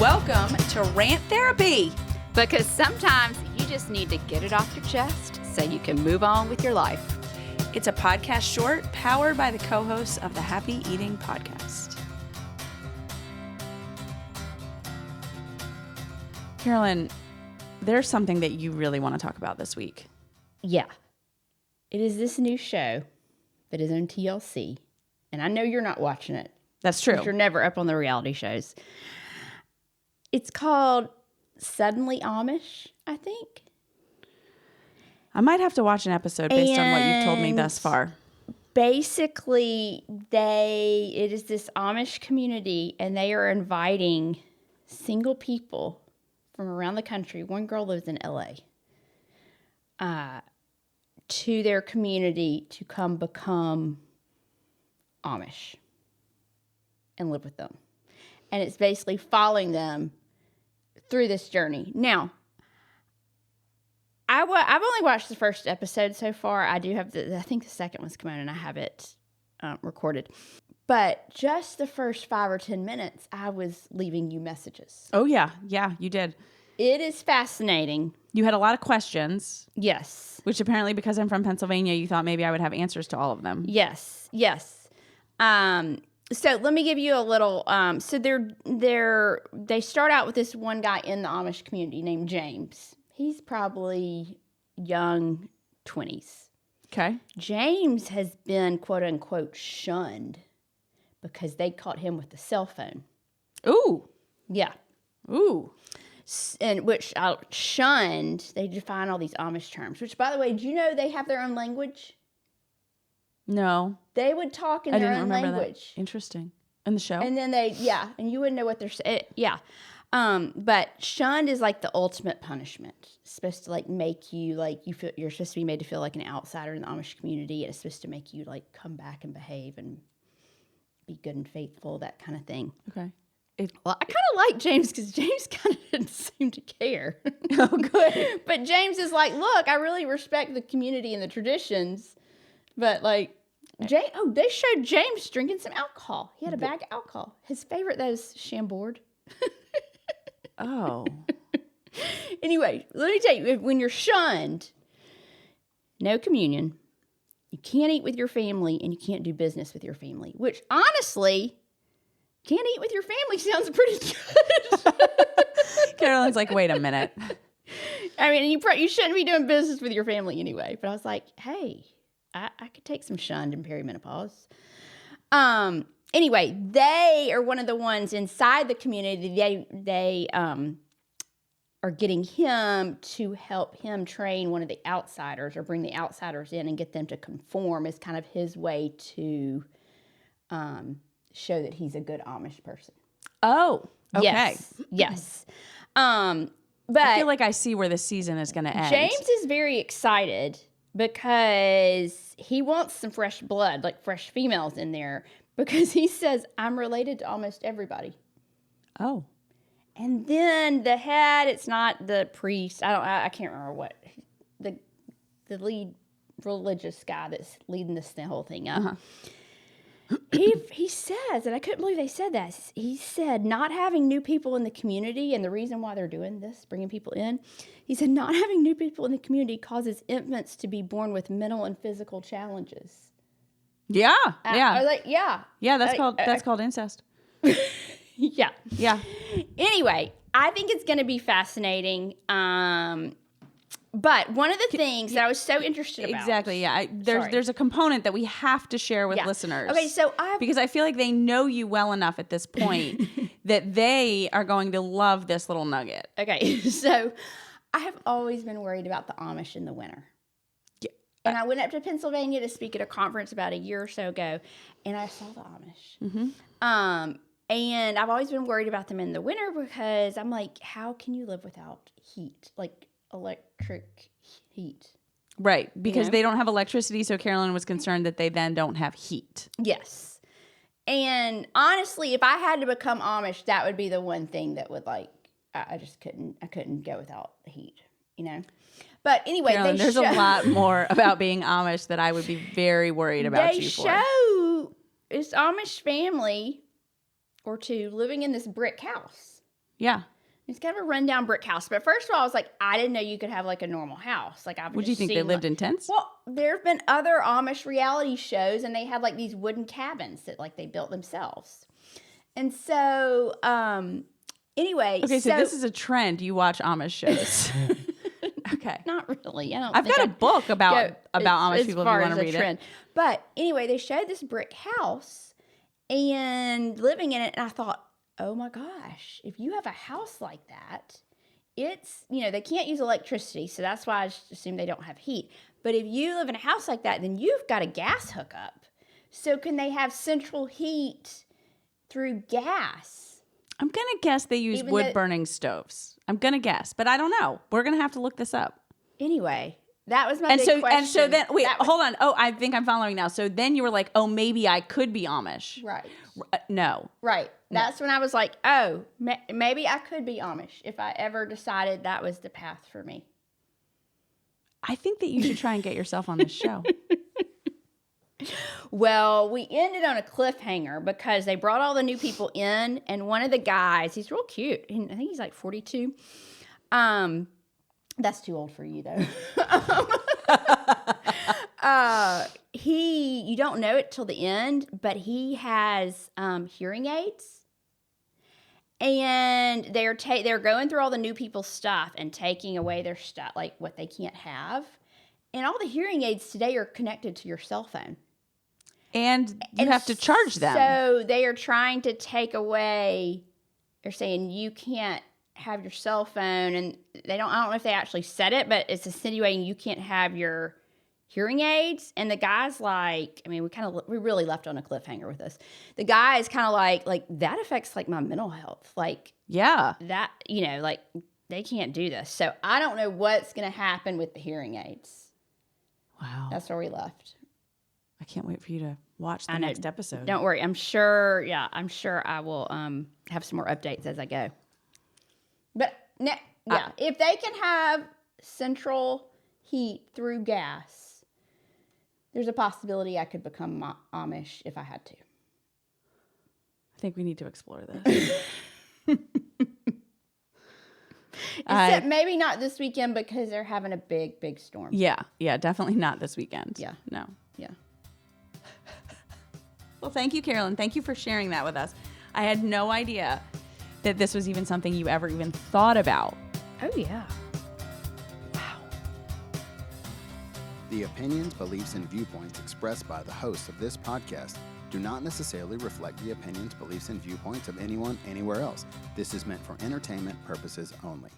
Welcome to Rant Therapy. Because sometimes you just need to get it off your chest so you can move on with your life. It's a podcast short powered by the co-hosts of the Happy Eating Podcast. Carolyn, there's something that you really want to talk about this week. Yeah. It is this new show that is on TLC. And I know you're not watching it. That's true. You're never up on the reality shows. It's called Suddenly Amish, I think. I might have to watch an episode based on what you've told me thus far. Basically, it is this Amish community, and they are inviting single people from around the country. One girl lives in LA. To their community to come become Amish and live with them. And it's basically following them through this journey. Now, I've only watched the first episode so far. I do have I think the second one's come out and I have it recorded. But just the first 5 or 10 minutes, I was leaving you messages. Oh, yeah. Yeah, you did. It is fascinating. You had a lot of questions. Yes. Which apparently, because I'm from Pennsylvania, you thought maybe I would have answers to all of them. Yes. So let me give you a little. So they start out with this one guy in the Amish community named James. He's probably young 20s. Okay. James has been quote unquote shunned because they caught him with a cell phone. Ooh. Yeah. Ooh. And which shunned, they define all these Amish terms, which, by the way, do you know they have their own language? No. They would talk in their own language. That. Interesting. In the show? And then and you wouldn't know what they're saying. Yeah. But shunned is like the ultimate punishment. It's supposed to like make you like you're supposed to be made to feel like an outsider in the Amish community, and it's supposed to make you like come back and behave and be good and faithful, that kind of thing. Okay. Well, I kind of like James because James kind of didn't seem to care. Oh, good. But James is like, look, I really respect the community and the traditions, but like, they showed James drinking some alcohol. He had a bag of alcohol. His favorite, though, is Chambord. Oh. Anyway, let me tell you, when you're shunned, no communion, you can't eat with your family, and you can't do business with your family, which honestly, can't eat with your family sounds pretty good. Carolyn's like, wait a minute. I mean, you shouldn't be doing business with your family anyway. But I was like, hey, I could take some shunned in perimenopause. Anyway, they are one of the ones inside the community. They are getting him to help him train one of the outsiders or bring the outsiders in and get them to conform as kind of his way to show that he's a good Amish person. Oh, okay. Yes. But I feel like I see where this season is going to end. James is very excited because he wants some fresh blood, like fresh females in there, because he says, I'm related to almost everybody. Oh. And then the head, it's not the priest. I can't remember what the lead religious guy that's leading the whole thing up. Uh-huh. He says, and I couldn't believe they said that. He said, not having new people in the community, and the reason why they're doing this, bringing people in, he said, not having new people in the community causes infants to be born with mental and physical challenges. Yeah, I was like, yeah. Yeah, that's called incest. Yeah. Yeah. Anyway, I think it's going to be fascinating. But one of the things that I was so interested about. Exactly, yeah. There's a component that we have to share with listeners. Okay, so because I feel like they know you well enough at this point that they are going to love this little nugget. Okay, so I have always been worried about the Amish in the winter. Yeah. And I went up to Pennsylvania to speak at a conference about a year or so ago, and I saw the Amish. Mm-hmm. And I've always been worried about them in the winter because I'm like, how can you live without heat? Like, electric heat. Right, because they don't have electricity, so Carolyn was concerned that they then don't have heat. Yes. And honestly, if I had to become Amish, that would be the one thing that would I just couldn't go without the heat, But anyway, Carolyn, there's a lot more about being Amish that I would be very worried about you for. They show this Amish family or two living in this brick house. Yeah. It's kind of a rundown brick house. But first of all, I was like, I didn't know you could have like a normal house. Like, I've What do you think? They lived in tents? Well, there have been other Amish reality shows, and they had like these wooden cabins that like they built themselves. And so, anyway. Okay, so this is a trend. You watch Amish shows. Okay. Not really. I've got a book about Amish people if you want to read it. But anyway, they showed this brick house and living in it, and I thought, oh my gosh, if you have a house like that, it's, they can't use electricity, so that's why I just assume they don't have heat. But if you live in a house like that, then you've got a gas hookup. So can they have central heat through gas? I'm going to guess they use wood-burning stoves. I'm going to guess, but I don't know. We're going to have to look this up. Anyway, that was my big question. And so then, wait, hold on. Oh, I think I'm following now. So then you were like, oh, maybe I could be Amish. Right. No. Right. That's when I was like, oh, maybe I could be Amish if I ever decided that was the path for me. I think that you should try and get yourself on this show. Well, we ended on a cliffhanger because they brought all the new people in, and one of the guys, he's real cute. I think he's like 42. That's too old for you, though. You don't know it till the end, but he has hearing aids. And they're going through all the new people's stuff and taking away their stuff, like what they can't have. And all the hearing aids today are connected to your cell phone. And you have to charge them. So they are trying to take away, they're saying you can't have your cell phone. And I don't know if they actually said it, but it's insinuating you can't have your hearing aids. And the guy's like, we really left on a cliffhanger with this. The guy is kind of like that affects like my mental health. Like, yeah, that, like they can't do this. So I don't know what's going to happen with the hearing aids. Wow. That's where we left. I can't wait for you to watch the next episode. Don't worry. I'm sure I will have some more updates as I go. But if they can have central heat through gas, there's a possibility I could become Amish if I had to. I think we need to explore this. Except maybe not this weekend because they're having a big, big storm. Yeah, definitely not this weekend. Yeah. No. Yeah. Well, thank you, Carolyn. Thank you for sharing that with us. I had no idea that this was even something you ever even thought about. Oh, yeah. Wow. The opinions, beliefs, and viewpoints expressed by the hosts of this podcast do not necessarily reflect the opinions, beliefs, and viewpoints of anyone anywhere else. This is meant for entertainment purposes only.